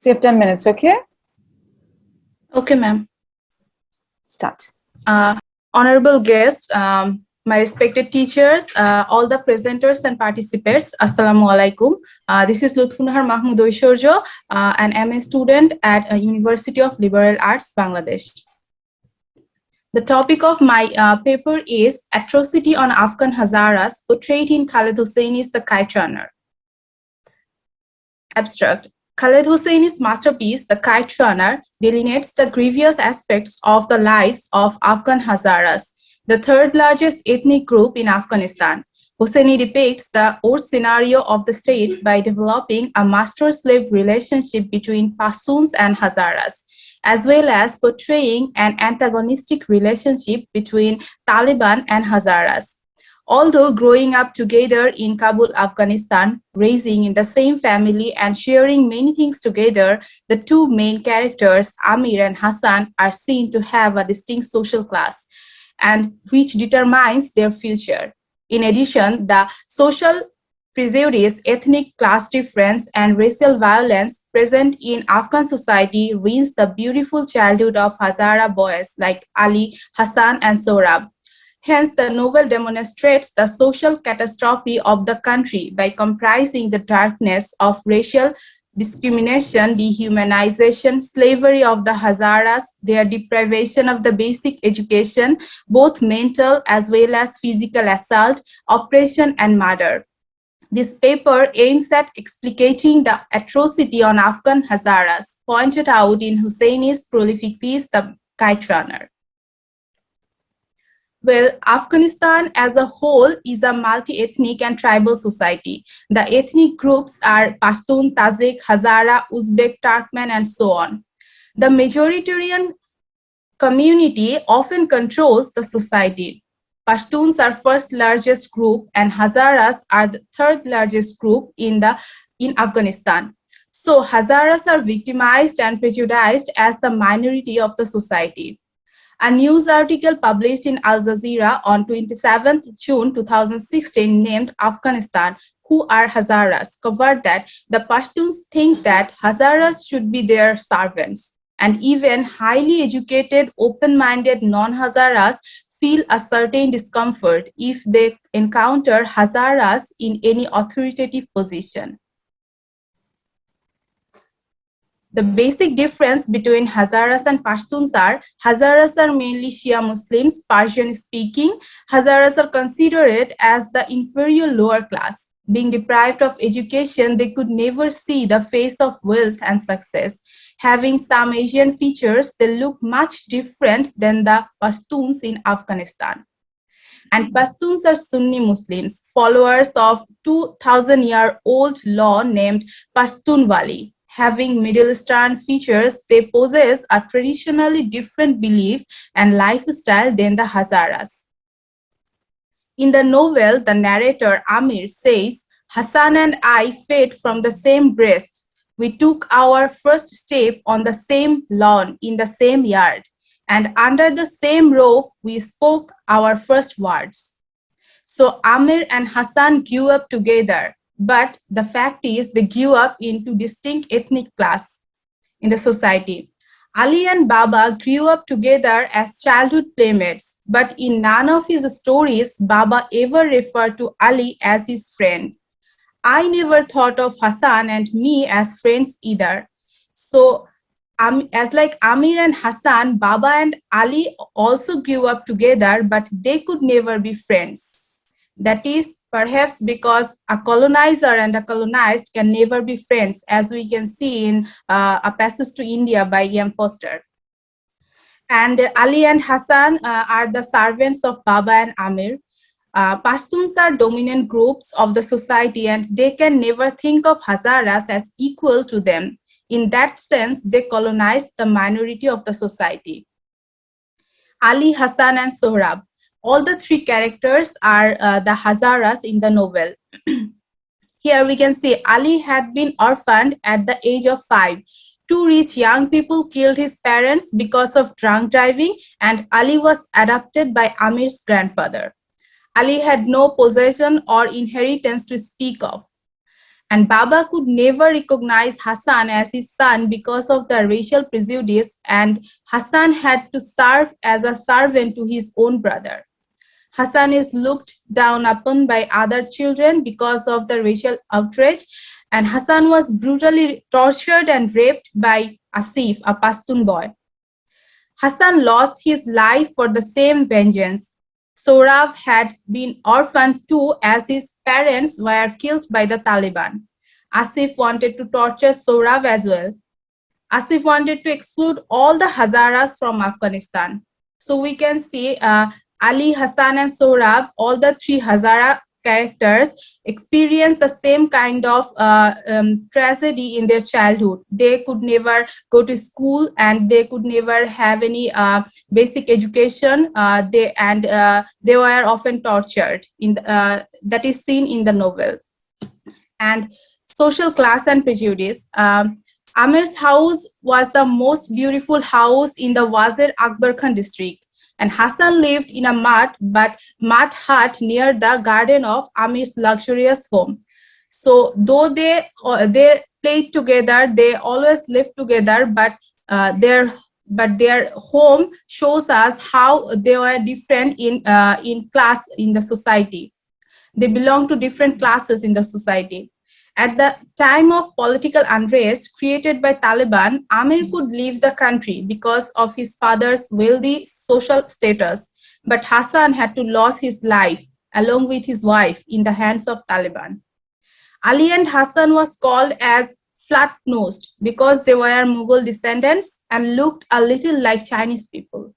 So you have 10 minutes, okay? Okay, ma'am. Start. Honorable guests, my respected teachers, all the presenters and participants, Assalamu alaikum. This is Lutfunahar Mahmoud Oishorjo, and I'm a student at University of Liberal Arts, Bangladesh. The topic of my paper is Atrocity on Afghan Hazaras, portrayed in Khaled Hosseini's The Kite Runner. Abstract. Khaled Hosseini's masterpiece, The Kite Runner, delineates the grievous aspects of the lives of Afghan Hazaras, the third largest ethnic group in Afghanistan. Hosseini depicts the worst scenario of the state by developing a master-slave relationship between Pashtuns and Hazaras, as well as portraying an antagonistic relationship between Taliban and Hazaras. Although growing up together in Kabul, Afghanistan, raising in the same family and sharing many things together, the two main characters, Amir and Hassan, are seen to have a distinct social class, and which determines their future. In addition, the social prejudice, ethnic class difference, and racial violence present in Afghan society ruins the beautiful childhood of Hazara boys like Ali, Hassan, and Sohrab. Hence, the novel demonstrates the social catastrophe of the country by comprising the darkness of racial discrimination, dehumanization, slavery of the Hazaras, their deprivation of the basic education, both mental as well as physical assault, oppression, and murder. This paper aims at explicating the atrocity on Afghan Hazaras, pointed out in Hosseini's prolific piece, The Kite Runner. Well, Afghanistan as a whole is a multi-ethnic and tribal society. The ethnic groups are Pashtun, Tajik, Hazara, Uzbek, Turkmen, and so on. The majoritarian community often controls the society. Pashtuns are first largest group and Hazaras are the third largest group in Afghanistan. So Hazaras are victimized and prejudiced as the minority of the society. A news article published in Al Jazeera on 27th June 2016 named Afghanistan, Who Are Hazaras, covered that the Pashtuns think that Hazaras should be their servants, and even highly educated, open-minded non-Hazaras feel a certain discomfort if they encounter Hazaras in any authoritative position. The basic difference between Hazaras and Pashtuns are Hazaras are mainly Shia Muslims, Persian speaking. Hazaras are considered as the inferior lower class. Being deprived of education, they could never see the face of wealth and success. Having some Asian features, they look much different than the Pashtuns in Afghanistan. And Pashtuns are Sunni Muslims, followers of 2000-year-old law named Pashtunwali. Having Middle Eastern features, they possess a traditionally different belief and lifestyle than the Hazaras. In the novel, the narrator Amir says, Hassan and I fed from the same breast. We took our first step on the same lawn in the same yard, and under the same roof, we spoke our first words. So Amir and Hassan grew up together. But the fact is, they grew up into distinct ethnic class in the society. Ali and Baba grew up together as childhood playmates, but in none of his stories, Baba ever referred to Ali as his friend. I never thought of Hassan and me as friends either. So, as like Amir and Hassan, Baba and Ali also grew up together, but they could never be friends. That is perhaps because a colonizer and a colonized can never be friends, as we can see in A Passage to India by E.M. Foster. And Ali and Hassan are the servants of Baba and Amir. Pashtuns are dominant groups of the society, and they can never think of Hazaras as equal to them. In that sense, they colonized the minority of the society. Ali, Hassan, and Sohrab. All the three characters are the Hazaras in the novel. Here we can see Ali had been orphaned at the age of 5. Two rich young people killed his parents because of drunk driving, and Ali was adopted by Amir's grandfather. Ali had no possession or inheritance to speak of. And Baba could never recognize Hassan as his son because of the racial prejudice, and Hassan had to serve as a servant to his own brother. Hassan is looked down upon by other children because of the racial outrage, and Hassan was brutally tortured and raped by Asif, a Pashtun boy. Hassan lost his life for the same vengeance. Sohrab had been orphaned too, as his parents were killed by the Taliban. Asif wanted to torture Sohrab as well. Asif wanted to exclude all the Hazaras from Afghanistan. So we can see Ali, Hassan, and Sohrab, all the three Hazara characters, experienced the same kind of tragedy in their childhood. They could never go to school and they could never have any basic education. They were often tortured. That is seen in the novel. And social class and prejudice. Amir's house was the most beautiful house in the Wazir Akbar Khan district, and Hassan lived in a mud hut near the garden of Amir's luxurious home. So though they played together, they always lived together, but their home shows us how they were different in class in the society. They belong to different classes in the society. At the time of political unrest created by Taliban, Amir could leave the country because of his father's wealthy social status, but Hassan had to lose his life along with his wife in the hands of Taliban. Ali and Hassan was called as flat-nosed because they were Mughal descendants and looked a little like Chinese people.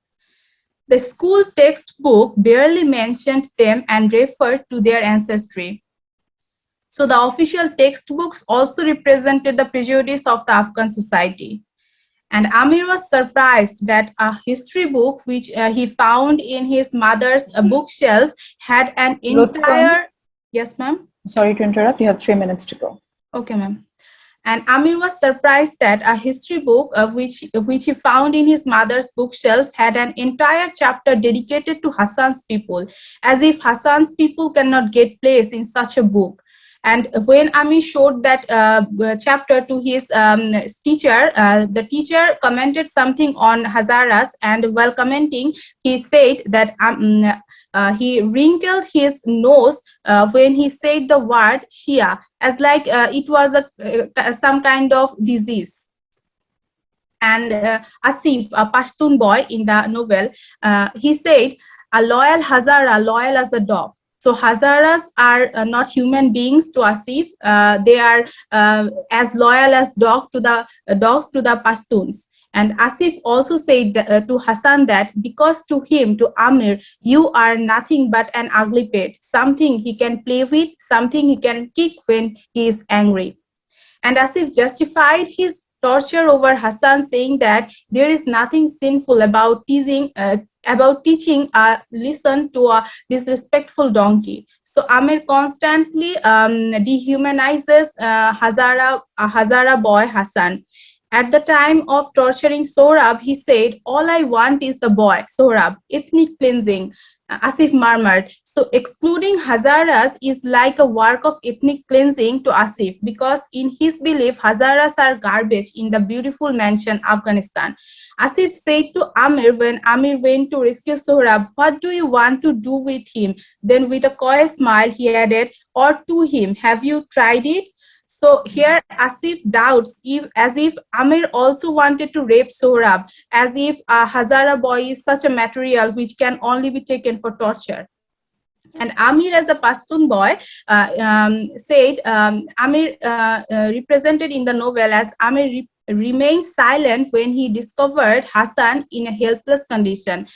The school textbook barely mentioned them and referred to their ancestry. So the official textbooks also represented the prejudice of the Afghan society. And Amir was surprised that a history book which he found in his mother's bookshelf had an entire... Yes, ma'am? Sorry to interrupt. You have 3 minutes to go. Okay, ma'am. And Amir was surprised that a history book which he found in his mother's bookshelf had an entire chapter dedicated to Hassan's people, as if Hassan's people cannot get place in such a book. And when Amir showed that chapter to his teacher, the teacher commented something on Hazaras, and while commenting, he said that he wrinkled his nose when he said the word Shia, as like it was some kind of disease. And Asif, a Pashtun boy in the novel, he said, "A loyal Hazara, loyal as a dog." So Hazaras are not human beings to Asif. They are as loyal as dogs to the Pashtuns. And Asif also said to Hassan that because to him, to Amir, you are nothing but an ugly pet, something he can play with, something he can kick when he is angry. And Asif justified his torture over Hassan, saying that there is nothing sinful about teaching a lesson to a disrespectful donkey. So Amir constantly dehumanizes Hazara boy Hassan. At the time of torturing Sohrab, he said, "All I want is the boy, Sohrab, ethnic cleansing." Asif murmured. So excluding Hazaras is like a work of ethnic cleansing to Asif, because in his belief, Hazaras are garbage in the beautiful mansion, Afghanistan. Asif said to Amir when Amir went to rescue Sohrab, "What do you want to do with him?" Then with a coy smile, he added, "Or to him, have you tried it?" So here Asif doubts as if Amir also wanted to rape Sohrab, as if a Hazara boy is such a material which can only be taken for torture. And Amir, as a Pashtun boy, said, Amir represented in the novel as Amir remained silent when he discovered Hassan in a helpless condition.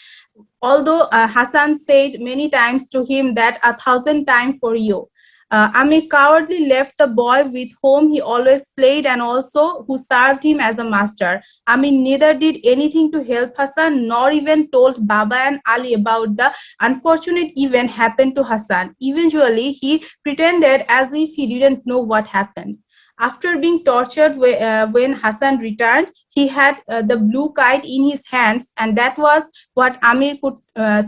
Although Hassan said many times to him that 1,000 times for you. Amir cowardly left the boy with whom he always played and also who served him as a master. Amir neither did anything to help Hassan nor even told Baba and Ali about the unfortunate event happened to Hassan. Eventually, he pretended as if he didn't know what happened. After being tortured when Hassan returned, he had the blue kite in his hands, and that was what Amir could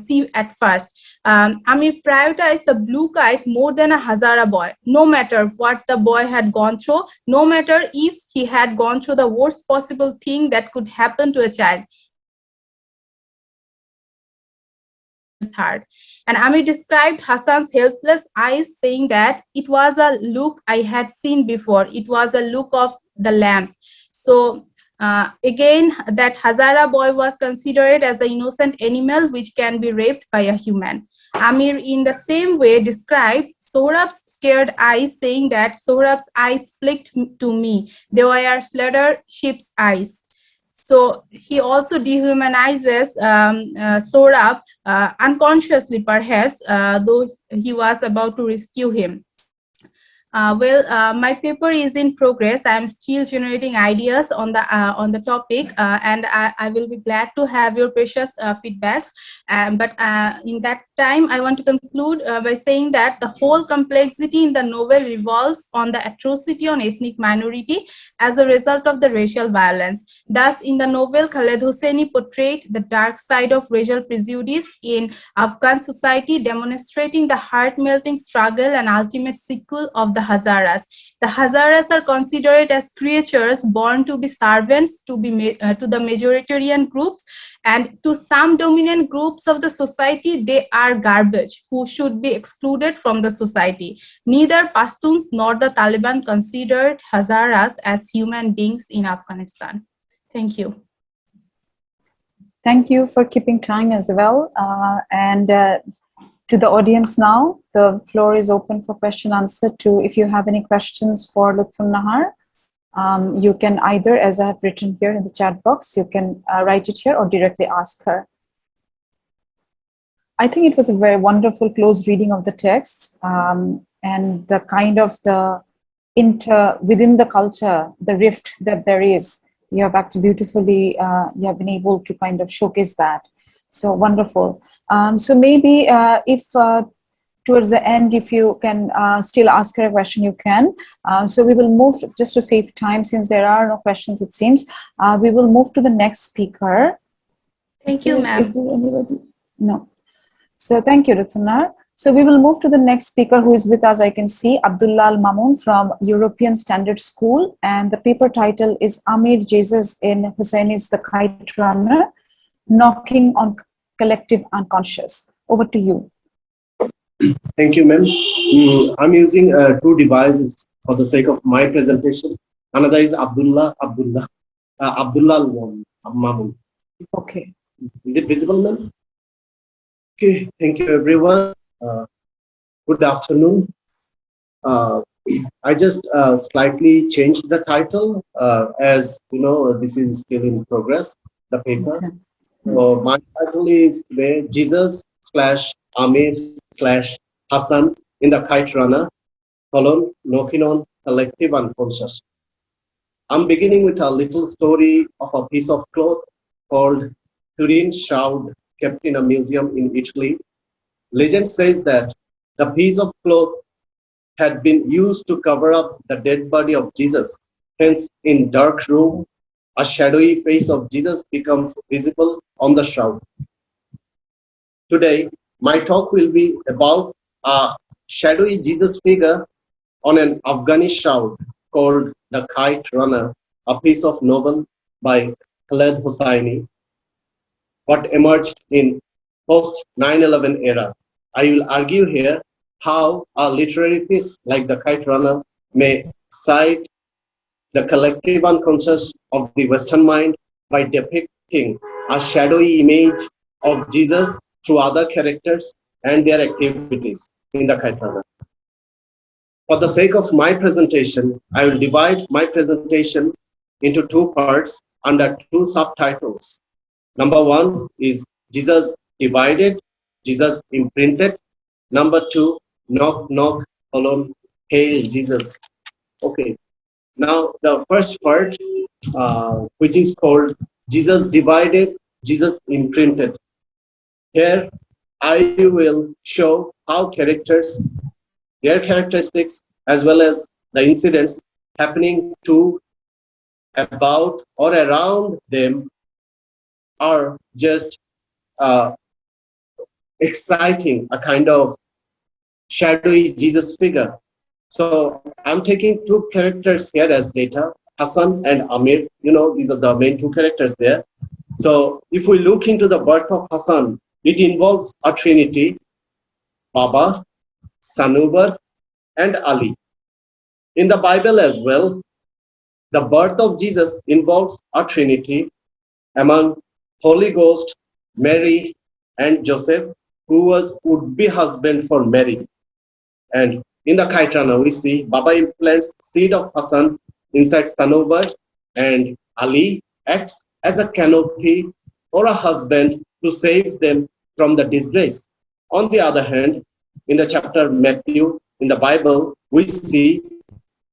see at first. Amir prioritized the blue kite more than a Hazara boy, no matter what the boy had gone through, no matter if he had gone through the worst possible thing that could happen to a child. Heart. And Amir described Hassan's helpless eyes, saying that it was a look I had seen before. It was a look of the lamb. So again, that Hazara boy was considered as an innocent animal which can be raped by a human. Amir, in the same way, described Sohrab's scared eyes, saying that Sohrab's eyes flicked to me. They were slaughter sheep's eyes. So he also dehumanizes Sohrab unconsciously, perhaps, though he was about to rescue him. My paper is in progress. I am still generating ideas on the topic, and I will be glad to have your precious feedbacks. But in that time, I want to conclude by saying that the whole complexity in the novel revolves on the atrocity on ethnic minority as a result of the racial violence. Thus, in the novel, Khaled Hosseini portrayed the dark side of racial prejudice in Afghan society, demonstrating the heart-melting struggle and ultimate sequel of the Hazaras. The Hazaras are considered as creatures born to be servants to the majoritarian groups, and to some dominant groups of the society, they are garbage who should be excluded from the society. Neither Pashtuns nor the Taliban considered Hazaras as human beings in Afghanistan. Thank you. Thank you for keeping time as well. To the audience now, the floor is open for question answer. If you have any questions for Lutfun Nahar, you can either, as I have written here in the chat box, you can write it here or directly ask her. I think it was a very wonderful close reading of the texts, and the kind of within the culture, the rift that there is. You have actually beautifully, you have been able to kind of showcase that. So wonderful. So maybe if towards the end, if you can still ask her a question, you can. So we will move, just to save time, since there are no questions, it seems, we will move to the next speaker. Thank you, ma'am. Is there anybody? No. So thank you, Ruthunar. So we will move to the next speaker who is with us. I can see Abdullah Al Mamoon from European Standard School, and the paper title is Amir Jesus in Hosseini's The Kite Runner, Knocking on Collective Unconscious. Over to you. Thank you, ma'am. I'm using two devices for the sake of my presentation. Another is Abdullah Al Mamoon. Okay. Is it visible, ma'am? Okay, thank you, everyone. Good afternoon. I just slightly changed the title, as you know, this is still in progress, the paper. Okay. So my title is today Jesus / Amir / Hassan in the Kite Runner, knocking on collective unconscious. I'm beginning with a little story of a piece of cloth called Turin shroud, kept in a museum in Italy. Legend says that the piece of cloth had been used to cover up the dead body of Jesus. Hence, in dark room, a shadowy face of Jesus becomes visible on the shroud. Today, my talk will be about a shadowy Jesus figure on an Afghani shroud called The Kite Runner, a piece of novel by Khaled Hosseini, what emerged in post 9/11 era. I will argue here how a literary piece like The Kite Runner may cite the collective unconscious of the Western mind by depicting a shadowy image of Jesus through other characters and their activities in The Kite Runner. For the sake of my presentation, I will divide my presentation into two parts under two subtitles. Number one is Jesus divided, Jesus imprinted. Number two, knock, knock, hail Jesus. Okay. Now the first part, which is called Jesus divided, Jesus imprinted. Here I will show how characters, their characteristics, as well as the incidents happening to, about, or around them are just uh, exciting, a kind of shadowy Jesus figure. So I'm taking two characters here as data, Hassan and Amir. You know, these are the main two characters there. So if we look into the birth of Hassan, it involves a trinity, Baba, Sanubar, and Ali. In the Bible as well, the birth of Jesus involves a trinity among Holy Ghost, Mary, and Joseph, who was would-be husband for Mary. And in the Kaitrana, we see Baba implants seed of Hassan inside Sanubar, and Ali acts as a canopy or a husband to save them from the disgrace. On the other hand, in the chapter Matthew, in the Bible, we see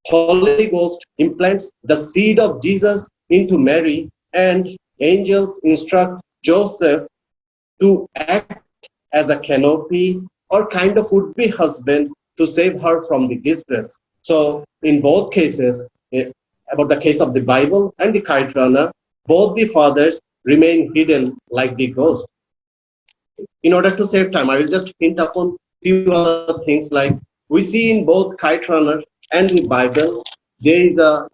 Holy Ghost implants the seed of Jesus into Mary, and angels instruct Joseph to act as a canopy or kind of would-be husband to save her from the disgrace. So in both cases, about the case of the Bible and the Kite Runner, both the fathers remain hidden like the ghost. In order to save time, I will just hint upon few other things, like we see in both Kite Runner and the Bible, there is a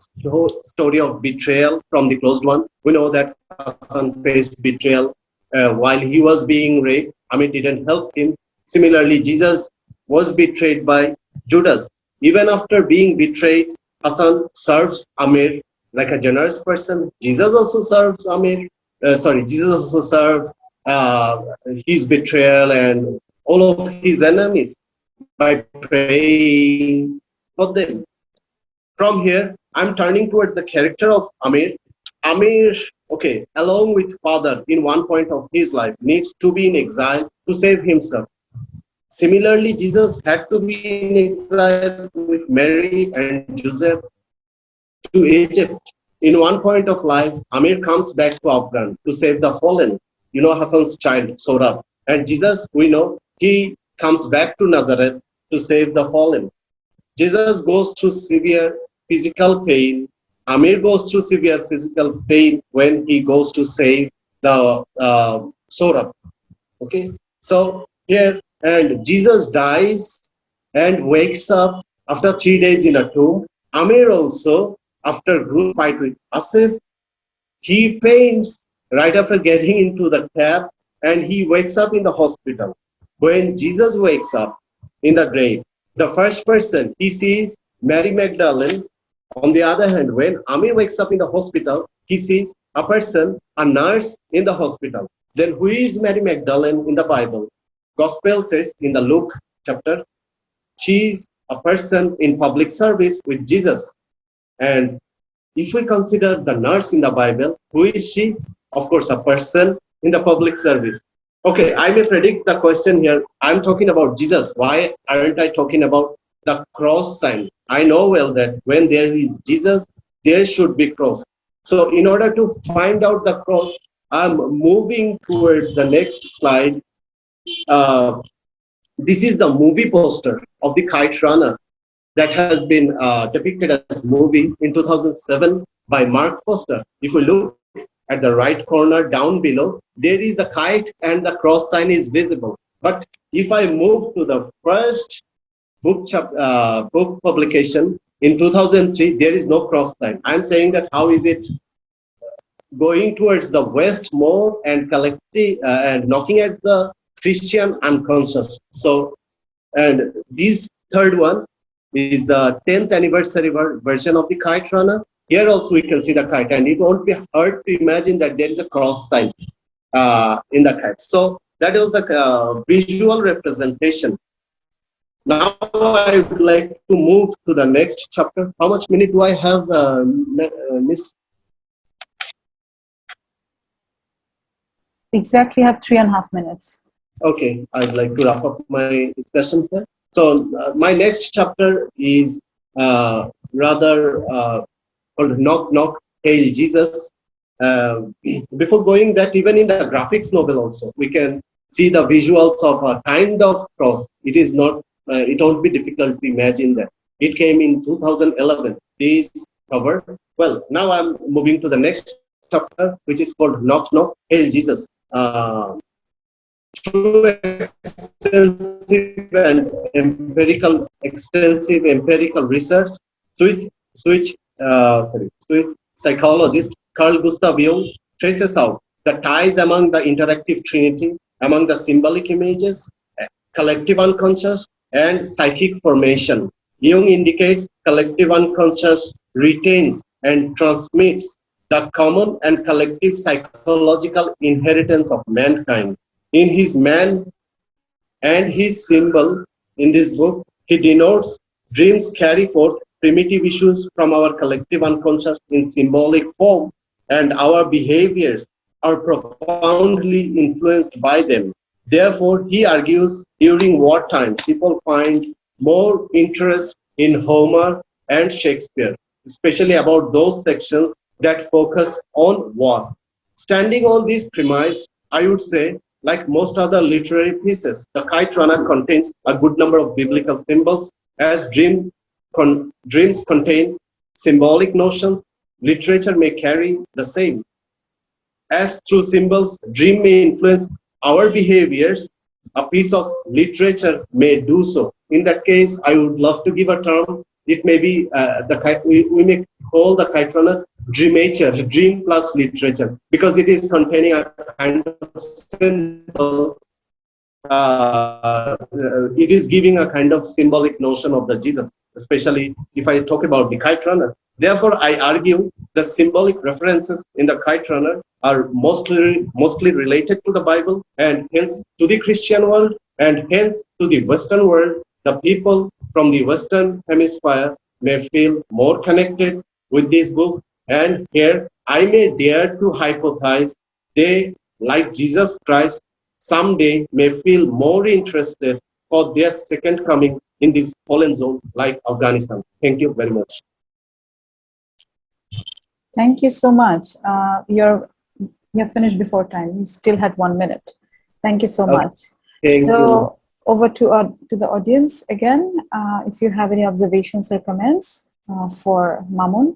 story of betrayal from the closed one. We know that Hassan faced betrayal while he was being raped. Amir didn't help him. Similarly, Jesus was betrayed by Judas. Even after being betrayed, Hassan serves Amir like a generous person. Jesus also serves Amir. Jesus also serves his betrayal and all of his enemies by praying for them. From here, I'm turning towards the character of Amir. Amir, okay, along with father in one point of his life, needs to be in exile to save himself. Similarly, Jesus had to be in exile with Mary and Joseph to Egypt. In one point of life, Amir comes back to Afghan to save the fallen. You know, Hassan's child, Sorab. And Jesus, we know, he comes back to Nazareth to save the fallen. Jesus goes through severe physical pain. Amir goes through severe physical pain when he goes to save the Sorab. Okay, so here, and Jesus dies and wakes up after 3 days in a tomb. Amir also, after a group fight with Asif, he faints right after getting into the cab, and he wakes up in the hospital. When Jesus wakes up in the grave, the first person he sees Mary Magdalene. On the other hand, when Amir wakes up in the hospital, he sees a person, a nurse in the hospital. Then who is Mary Magdalene in the Bible? Gospel says in the Luke chapter, she is a person in public service with Jesus. And if we consider the nurse in the Bible, who is she? Of course, a person in the public service. Okay, I may predict the question here. I'm talking about Jesus. Why aren't I talking about the cross sign? I know well that when there is Jesus, there should be cross. So in order to find out the cross, I'm moving towards the next slide. This is the movie poster of the Kite Runner that has been depicted as a movie in 2007 by Mark Foster. If we look at the right corner down below, there is a kite and the cross sign is visible. But if I move to the first book publication in 2003, there is no cross sign. I'm saying that how is it going towards the West more and collecting and knocking at the Christian unconscious. So, and this third one is the 10th anniversary version of the Kite Runner. Here also we can see the kite, and it won't be hard to imagine that there is a cross sign in the kite. So that was the visual representation. Now I would like to move to the next chapter. How much minute do I have, Miss? Exactly have 3.5 minutes. Okay, I'd like to wrap up my discussion here. So my next chapter is rather called Knock Knock Hail Jesus. Before going that, even in the graphics novel also, we can see the visuals of a kind of cross. It is not, it won't be difficult to imagine that. It came in 2011. this cover. Well, now I'm moving to the next chapter, which is called Knock Knock, Hail Jesus. Through extensive empirical research, Swiss psychologist Carl Gustav Jung traces out the ties among the interactive trinity, among the symbolic images, collective unconscious, and psychic formation. Jung indicates collective unconscious retains and transmits the common and collective psychological inheritance of mankind. In his Man and His Symbol, in this book, he denotes dreams carry forth primitive issues from our collective unconscious in symbolic form, and our behaviors are profoundly influenced by them. Therefore, he argues during wartime, people find more interest in Homer and Shakespeare, especially about those sections that focus on war. Standing on this premise, I would say, like most other literary pieces, The Kite Runner contains a good number of biblical symbols. As dreams contain symbolic notions, literature may carry the same. As through symbols, dream may influence our behaviors, a piece of literature may do so. In that case, I would love to give a term. It may be we may call the Kite Runner dreamature, dream plus literature, because it is containing a kind of symbol. It is giving a kind of symbolic notion of the Jesus, especially if I talk about the Kite Runner. Therefore, I argue the symbolic references in the Kite Runner are mostly related to the Bible and hence to the Christian world and hence to the Western world. The people from the Western hemisphere may feel more connected with this book, and here I may dare to hypothesize they, like Jesus Christ, someday may feel more interested for their second coming in this fallen zone like Afghanistan. Thank you very much. Thank you so much. You're finished before time. You still had 1 minute. Thank you so much. Thank you. Over to the audience again. If you have any observations or comments for Mamun.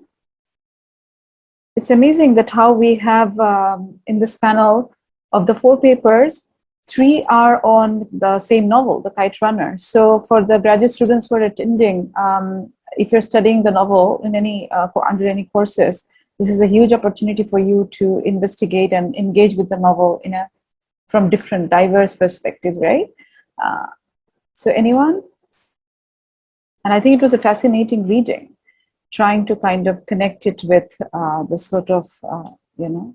It's amazing that how we have in this panel of the 4 papers, 3 are on the same novel, The Kite Runner. So for the graduate students who are attending, if you're studying the novel in any under any courses, this is a huge opportunity for you to investigate and engage with the novel from different diverse perspectives, right? So anyone? And I think it was a fascinating reading, trying to kind of connect it with the sort of, the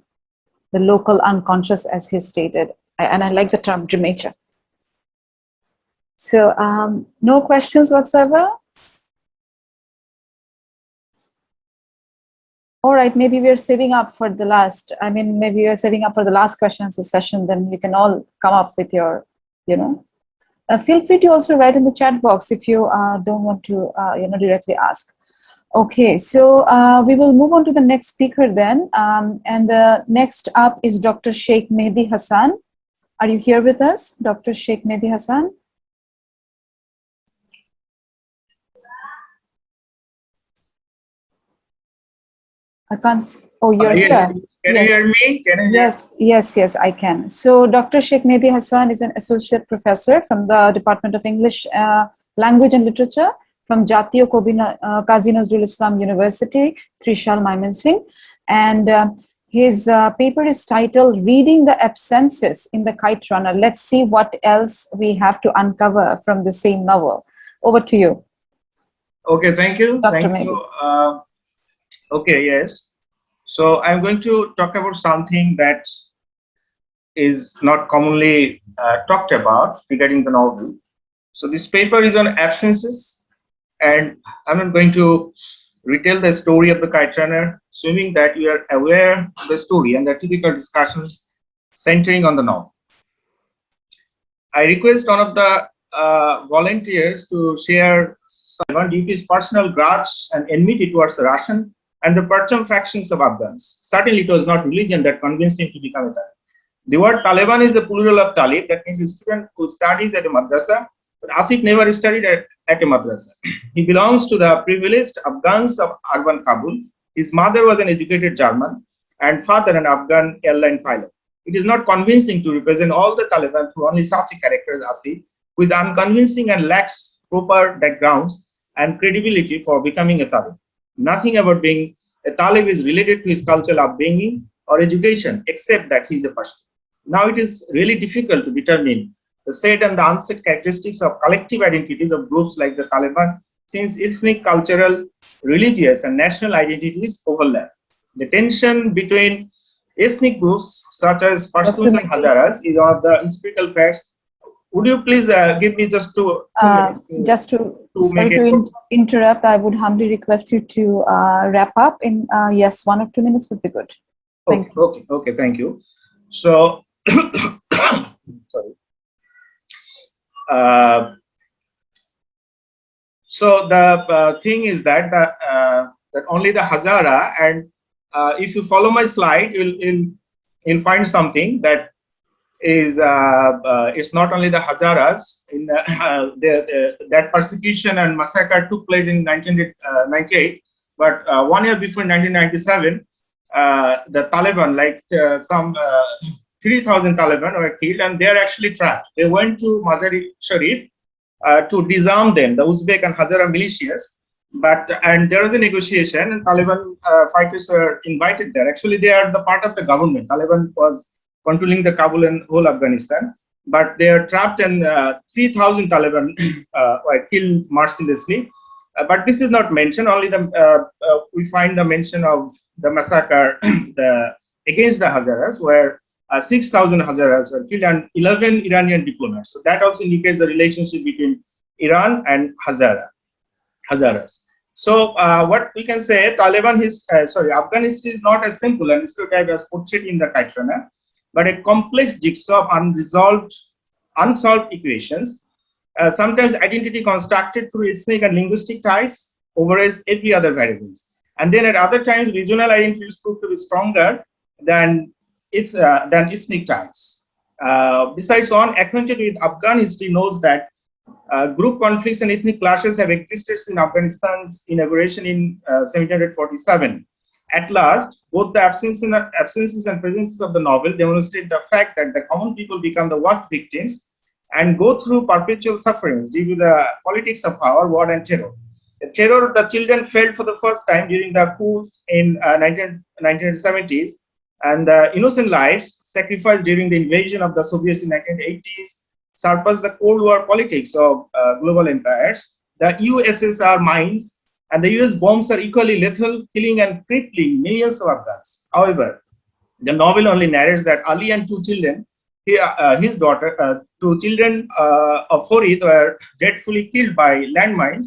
local unconscious, as he stated. And I like the term dreamature. So no questions whatsoever? All right, maybe we're saving up for the last, maybe we're saving up for the last questions session, then we can all come up with your, feel free to also write in the chat box if you don't want to, directly ask. Okay, so we will move on to the next speaker then. And the next up is Dr. Sheikh Mehdi Hassan. Are you here with us, Dr. Sheikh Mehdi Hassan? I can't. Oh, you're yes. here. Can you hear me? Can you hear? Yes, I can. So Dr. Sheikh Mehdi Hassan is an associate professor from the Department of English Language and Literature from Jatiyo Kazi Nazrul Islam University, Trishul, Mymensingh. And his paper is titled Reading the Absences in the Kite Runner. Let's see what else we have to uncover from the same novel. Over to you. Okay, thank you. Dr. Thank Mehdi. you. Okay, yes. So I'm going to talk about something that is not commonly talked about regarding the novel. So this paper is on absences, and I'm not going to retell the story of the Kite Runner, assuming that you are aware of the story and the typical discussions centering on the novel. I request one of the volunteers to share some due to his personal grudge and enmity towards the Russian and the Parcham factions of Afghans. Certainly it was not religion that convinced him to become a Talib. The word Taliban is the plural of Talib, that means a student who studies at a madrasa, but Asif never studied at at a madrasa. He belongs to the privileged Afghans of urban Kabul. His mother was an educated German and father an Afghan airline pilot. It is not convincing to represent all the Taliban through only such a character as Asif, who is unconvincing and lacks proper backgrounds and credibility for becoming a Talib. Nothing about being a Talib is related to his cultural upbringing or education, except that he is a Pashtun. Now it is really difficult to determine the set and the unset characteristics of collective identities of groups like the Taliban, since ethnic, cultural, religious, and national identities overlap. The tension between ethnic groups such as Pashtuns and Hazaras is one of the historical facts. Would you please give me just two minutes Just to, sorry make to it interrupt, I would humbly request you to wrap up in, yes, 1 or 2 minutes would be good. Thank you. Okay, thank you. So, sorry. So the thing is that that only the Hazara, and if you follow my slide, you'll find something that is it's not only the Hazaras. In that persecution and massacre took place in 1998, but 1 year before 1997, the Taliban, like some 3,000 Taliban were killed, and they are actually trapped. They went to Mazar-e Sharif to disarm them, the Uzbek and Hazara militias. And there was a negotiation, and Taliban fighters were invited there. Actually, they are the part of the government. Taliban was controlling the Kabul and whole Afghanistan, but they are trapped, and 3,000 Taliban were killed mercilessly. But this is not mentioned. Only we find the mention of the massacre against the Hazaras, where 6,000 Hazaras were killed and 11 Iranian diplomats. So that also indicates the relationship between Iran and Hazaras. So what we can say, Afghan history is not as simple and stereotyped as portrayed in the Kite Runner, but a complex jigsaw of unsolved equations. Sometimes identity constructed through ethnic and linguistic ties overrides every other variables. And then at other times, regional identities prove to be stronger than ethnic ties. Besides, one acquainted with Afghan history knows that group conflicts and ethnic clashes have existed since Afghanistan's inauguration in 1747. At last, both the absences and presences of the novel demonstrate the fact that the common people become the worst victims and go through perpetual sufferings due to the politics of power, war, and terror. The terror the children felt for the first time during the coups in 1970s, and the innocent lives sacrificed during the invasion of the Soviets in 1980s surpassed the Cold War politics of global empires. The USSR mines and the US bombs are equally lethal, killing and crippling millions of Afghans. However, the novel only narrates that Ali and two children, his daughter, two children of Farid were dreadfully killed by landmines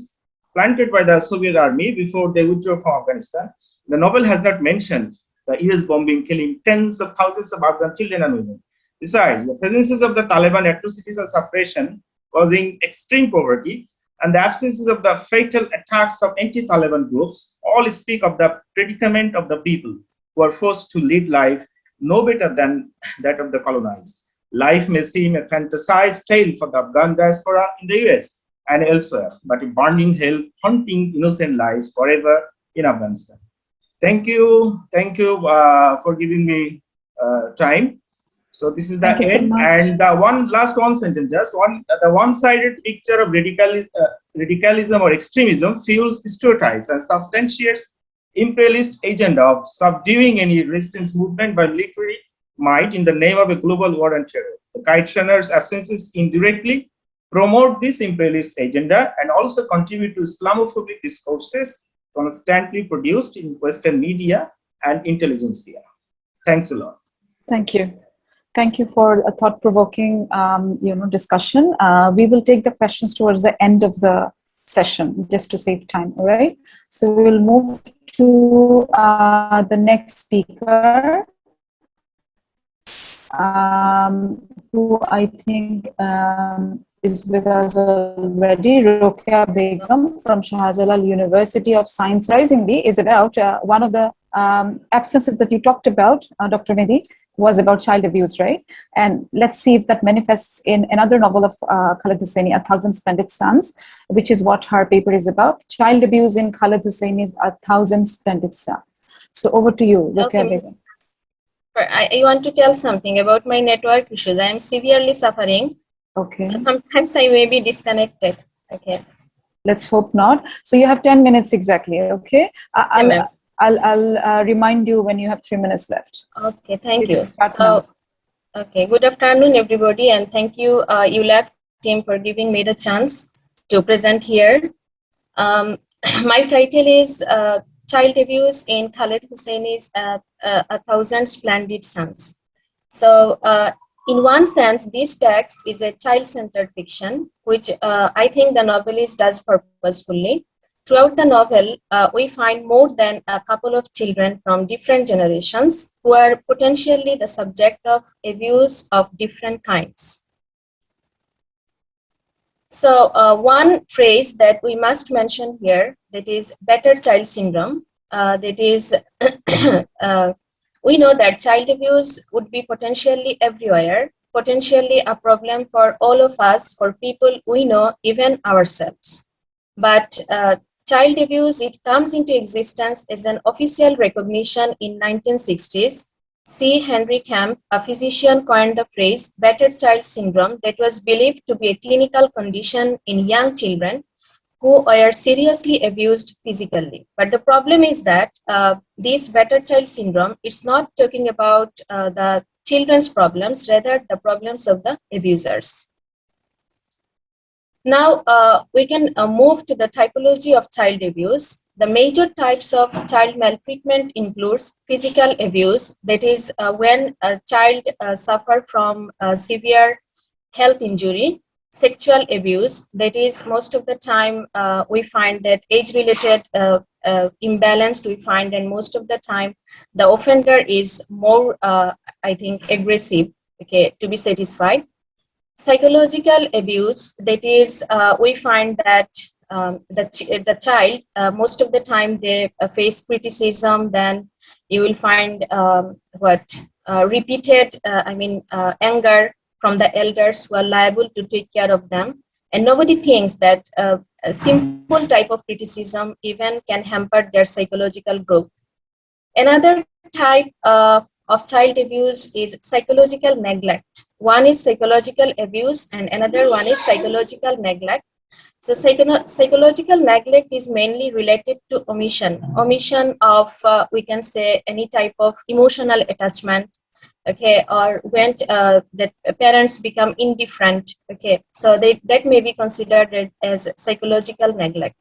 planted by the Soviet army before they withdrew from Afghanistan. The novel has not mentioned the US bombing killing tens of thousands of Afghan children and women. Besides, the presences of the Taliban atrocities and suppression causing extreme poverty and the absences of the fatal attacks of anti-Taliban groups all speak of the predicament of the people who are forced to lead life no better than that of the colonized. Life may seem a fantasized tale for the Afghan diaspora in the US and elsewhere, but a burning hell haunting innocent lives forever in Afghanistan. Thank you for giving me time. So this is the Thank you so end. much. And one sentence, the one-sided picture of radicalism or extremism fuels stereotypes and substantiates imperialist agenda of subduing any resistance movement by military might in the name of a global war and terror. The Kite Runner's absences indirectly promote this imperialist agenda and also contribute to Islamophobic discourses constantly produced in Western media and intelligentsia. Thanks a lot. Thank you. Thank you for a thought-provoking, discussion. We will take the questions towards the end of the session, just to save time. All right. So we will move to the next speaker, who I think is with us already. Rokia Begum from Shahjalal University of Science. Surprisingly, is about one of the absences that you talked about, Dr. Mehdi, was about child abuse, right? And let's see if that manifests in another novel of Khaled Hosseini, A Thousand Splendid Suns, which is what her paper is about. Child abuse in Khaled Hosseini's A Thousand Splendid Suns. So over to you, Rokia Okay, Begum. I want to tell something about my network issues. I am severely suffering. Okay. So sometimes I may be disconnected. Okay. Let's hope not. So you have 10 minutes exactly, okay? ma'am. I'll remind you when you have 3 minutes left. Okay, thank you. Start So, now. okay, good afternoon, everybody, and thank you, ULAF team, for giving me the chance to present here. My title is Child Abuse in Khaled Hosseini's A Thousand Splendid Suns. So, in one sense, this text is a child-centered fiction, which I think the novelist does purposefully. Throughout the novel, we find more than a couple of children from different generations who are potentially the subject of abuse of different kinds. So one phrase that we must mention here, that is battered child syndrome, that is, we know that child abuse would be potentially everywhere, potentially a problem for all of us, for people we know, even ourselves. But child abuse, it comes into existence as an official recognition in 1960s. C. Henry Camp, a physician, coined the phrase battered child syndrome that was believed to be a clinical condition in young children who were seriously abused physically. But the problem is that this battered child syndrome, it's not talking about the children's problems, rather the problems of the abusers. Now we can move to the typology of child abuse. The major types of child maltreatment includes physical abuse, that is when a child suffers from severe health injury; sexual abuse, that is most of the time we find that age-related imbalance we find, and most of the time the offender is more, I think, aggressive, okay, to be satisfied. Psychological abuse, that is we find that the child most of the time they face criticism, then you will find repeated anger from the elders who are liable to take care of them, and nobody thinks that a simple type of criticism even can hamper their psychological growth. Another type of child abuse is psychological neglect. One is psychological abuse and another one is psychological neglect. So psychological neglect is mainly related to omission of we can say any type of emotional attachment, okay, or when the parents become indifferent, okay, so that may be considered as psychological neglect.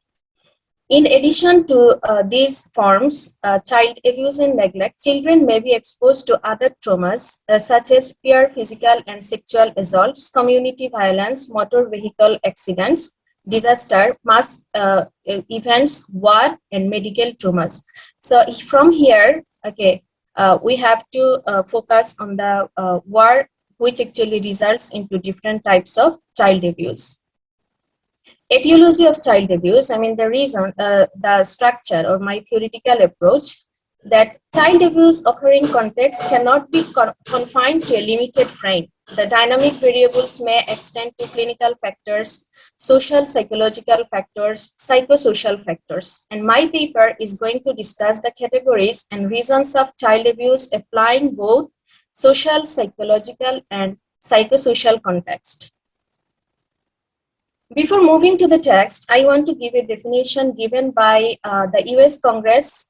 In addition to these forms, child abuse and neglect, children may be exposed to other traumas such as peer physical and sexual assaults, community violence, motor vehicle accidents, disaster, mass events, war, and medical traumas. So from here, okay, we have to focus on the war, which actually results into different types of child abuse. Etiology of child abuse, I mean the reason, the structure or my theoretical approach, that child abuse occurring context cannot be confined to a limited frame. The dynamic variables may extend to clinical factors, social psychological factors, psychosocial factors. And my paper is going to discuss the categories and reasons of child abuse applying both social, psychological, and psychosocial context. Before moving to the text, I want to give a definition given by the US Congress,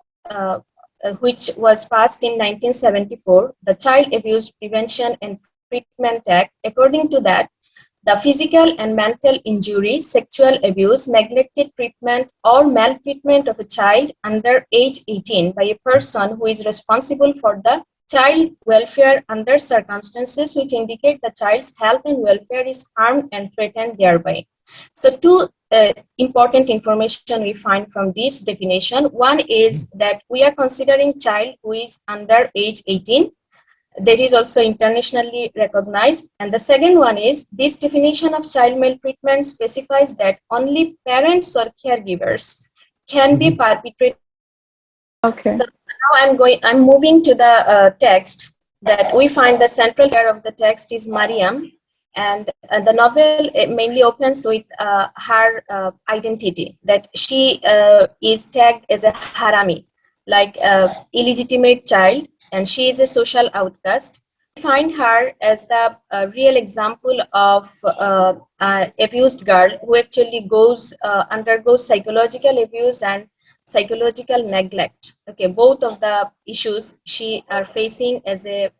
which was passed in 1974, the Child Abuse Prevention and Treatment Act. According to that, the physical and mental injury, sexual abuse, neglected treatment, or maltreatment of a child under age 18 by a person who is responsible for the child welfare under circumstances which indicate the child's health and welfare is harmed and threatened thereby. So two important information we find from this definition. One is that we are considering child who is under age 18. that is also internationally recognized. And the second one is this definition of child maltreatment specifies that only parents or caregivers can be perpetrated. Okay. So now I'm moving to the text that we find the central figure of the text is Mariam, and the novel it mainly opens with her identity, that she is tagged as a harami, like illegitimate child, and she is a social outcast. We find her as the real example of abused girl who actually undergoes psychological abuse and psychological neglect. Okay, both of the issues she are facing as a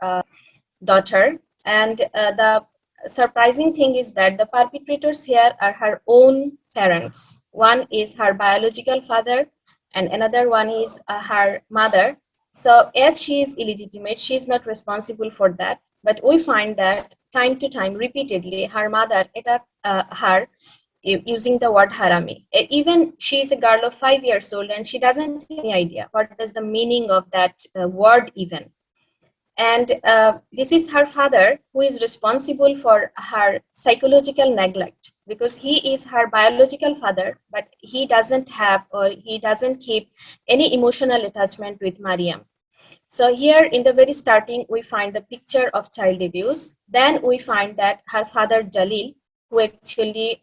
daughter. And the surprising thing is that the perpetrators here are her own parents. One is her biological father and another one is her mother. So as she is illegitimate, she is not responsible for that. But we find that time to time, repeatedly, her mother attacked her using the word harami. Even she is a girl of 5 years old and she doesn't have any idea what is the meaning of that word even. And this is her father who is responsible for her psychological neglect, because he is her biological father, but he doesn't have or he doesn't keep any emotional attachment with Mariam. So here in the very starting, we find the picture of child abuse. Then we find that her father Jalil, who actually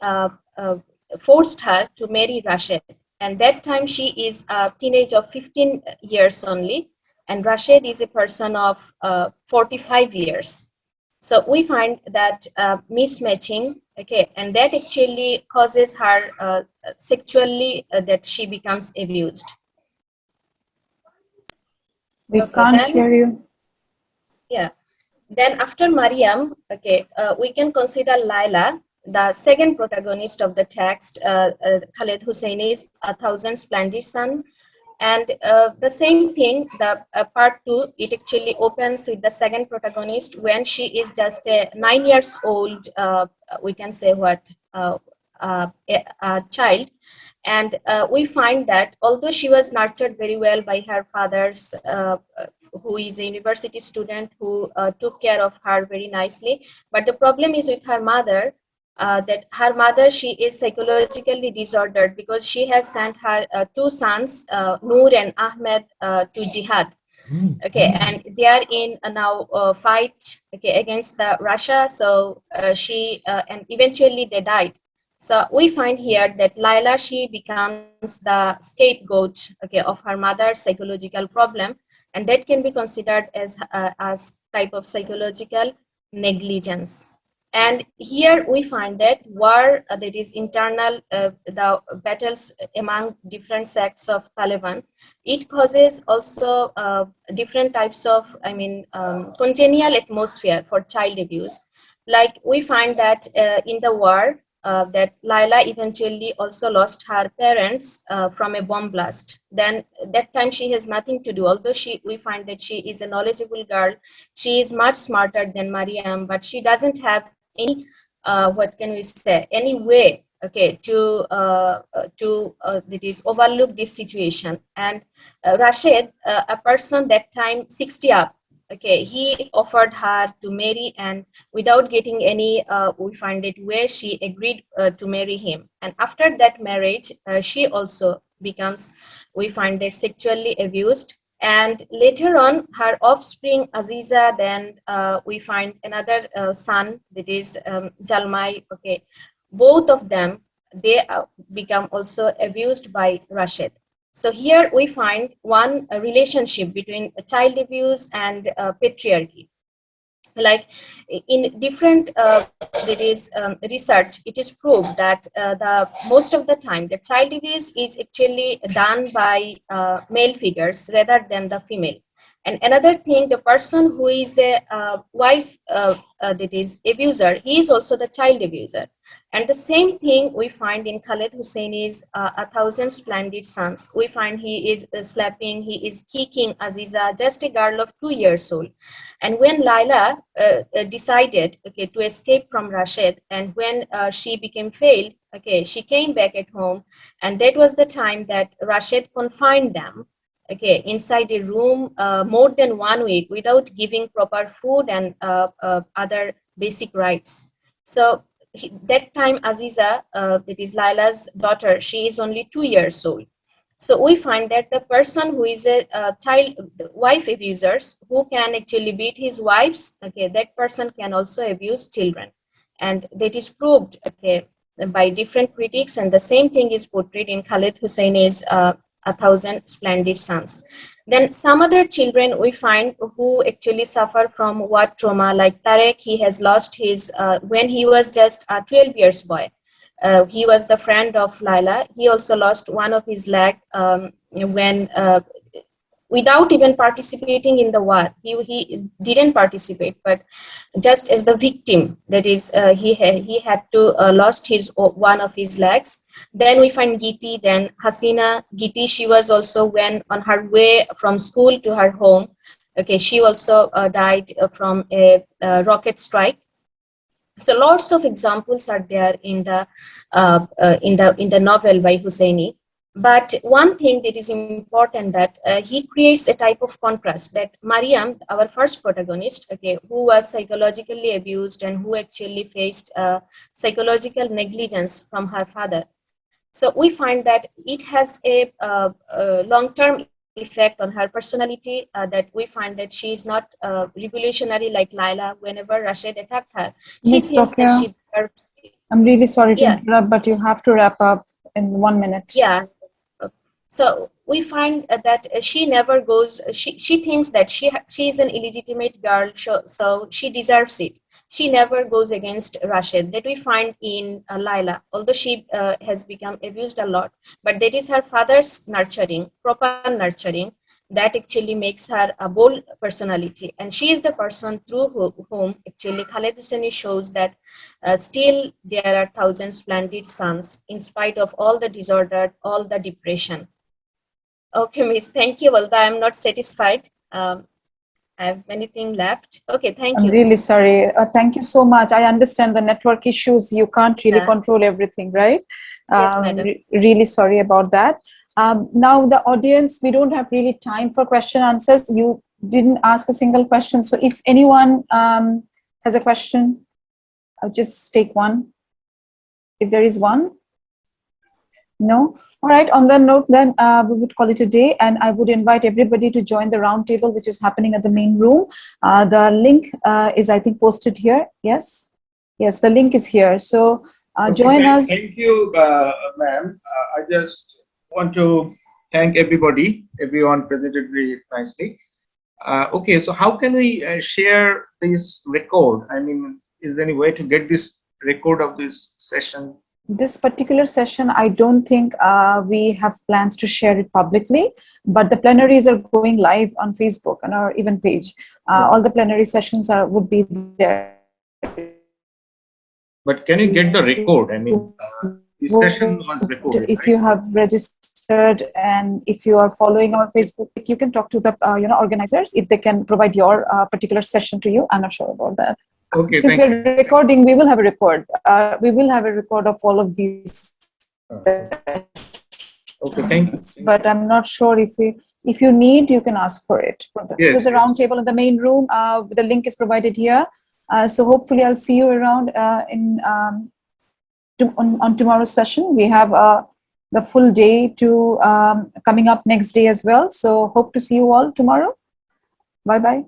forced her to marry Rashid. And that time she is a teenage of 15 years only, and Rashid is a person of 45 years. So we find that mismatching, okay, and that actually causes her sexually that she becomes abused. We Okay, can't then- hear you. Yeah. Then after Mariam, okay, we can consider Laila, the second protagonist of the text. Khaled Hosseini's A Thousand Splendid Suns. And the same thing, the part 2, it actually opens with the second protagonist when she is just a 9 years old, we can say what, a child. And we find that although she was nurtured very well by her father's, who is a university student who took care of her very nicely, but the problem is with her mother, that her mother, she is psychologically disordered because she has sent her 2 sons, Noor and Ahmed, to jihad. Okay, and they are in now fight, okay, against the Russia. So and eventually they died. So we find here that Laila, she becomes the scapegoat, okay, of her mother's psychological problem, and that can be considered as type of psychological negligence. And here we find that war, that is internal, the battles among different sects of Taliban, it causes also different types of, congenial atmosphere for child abuse. Like we find that in the war, that Laila eventually also lost her parents from a bomb blast. Then that time she has nothing to do. Although we find that she is a knowledgeable girl, she is much smarter than Mariam, but she doesn't have any, what can we say, any way, okay, to that is overlook this situation. And Rashid, a person that time 60 up, okay, he offered her to marry, and without getting any, we find it where she agreed to marry him. And after that marriage, she also becomes, we find it, sexually abused. And later on, her offspring Aziza, then we find another son, that is Jalmai. Okay, both of them, they become also abused by Rashid. So here we find one relationship between child abuse and patriarchy. Like in different research, it is proved that the most of the time the child abuse is actually done by male figures rather than the female. And another thing, the person who is a wife that is abuser, he is also the child abuser. And the same thing we find in Khaled Hosseini's A Thousand Splendid Suns. We find he is slapping, he is kicking Aziza, just a girl of 2 years old. And when Laila decided, okay, to escape from Rashid, and when she became failed, okay, she came back at home, and that was the time that Rashid confined them okay, inside a room more than 1 week without giving proper food and other basic rights. So that time Aziza, that is Laila's daughter, she is only 2 years old. So we find that the person who is a wife abusers, who can actually beat his wives, okay, that person can also abuse children, and that is proved, okay, by different critics, and the same thing is portrayed in Khaled Hosseini's A Thousand Splendid Suns. Then some other children we find who actually suffer from what trauma, like Tarek, he has lost his, when he was just a 12 years boy. He was the friend of Laila. He also lost one of his leg when, without even participating in the war. He didn't participate, but just as the victim, that is, he had to lost his one of his legs. Then we find Giti, then Hasina. Giti, she was also when on her way from school to her home. Okay, she also died from a rocket strike. So lots of examples are there in the novel by Husseini. But one thing that is important, that he creates a type of contrast, that Mariam, our first protagonist, okay, who was psychologically abused and who actually faced psychological negligence from her father. So we find that it has a long-term effect on her personality, that we find that she is not revolutionary like Laila. Whenever Rashid attacked her, she Miss thinks that Tokyo, she deserves it. I'm really sorry to Yeah. interrupt, but you have to wrap up in 1 minute. Yeah. So we find that she never goes, she thinks that she is an illegitimate girl, so she deserves it. She never goes against Rashid. That we find in Laila, although she has become abused a lot, but that is her father's nurturing, proper nurturing, that actually makes her a bold personality. And she is the person through whom actually Khaled Hosseini shows that still there are thousand splendid suns in spite of all the disorder, all the depression. Okay, Miss, thank you. Although I'm not satisfied. I have many things left. Okay, thank I'm you. really sorry. Thank you so much. I understand the network issues. You can't really Yeah. control everything, right? Yes, madam. Really sorry about that. Now the audience, we don't have really time for question answers. You didn't ask a single question. So if anyone has a question, I'll just take one. If there is one. No? All right, on that note, then we would call it a day, and I would invite everybody to join the roundtable, which is happening at the main room. The link is, I think, posted here. Yes? Yes, the link is here. So join us. Thank you, ma'am. I just want to thank everybody. Everyone presented very nicely. Okay, so how can we share this record? I mean, is there any way to get this record of this session? This particular session, I don't think we have plans to share it publicly, but the plenaries are going live on Facebook on our event page. All the plenary sessions would be there. But can you get the record? I mean, this session was recorded. If you have registered and if you are following our Facebook, you can talk to the organizers if they can provide your particular session to you. I'm not sure about that. Okay, since we're recording, we will have a record. We will have a record of all of these. Okay, thank you. But I'm not sure if you need, you can ask for it. Yes, to the round table in the main room. The link is provided here. So hopefully I'll see you around on tomorrow's session. We have the full day to coming up next day as well. So hope to see you all tomorrow. Bye-bye.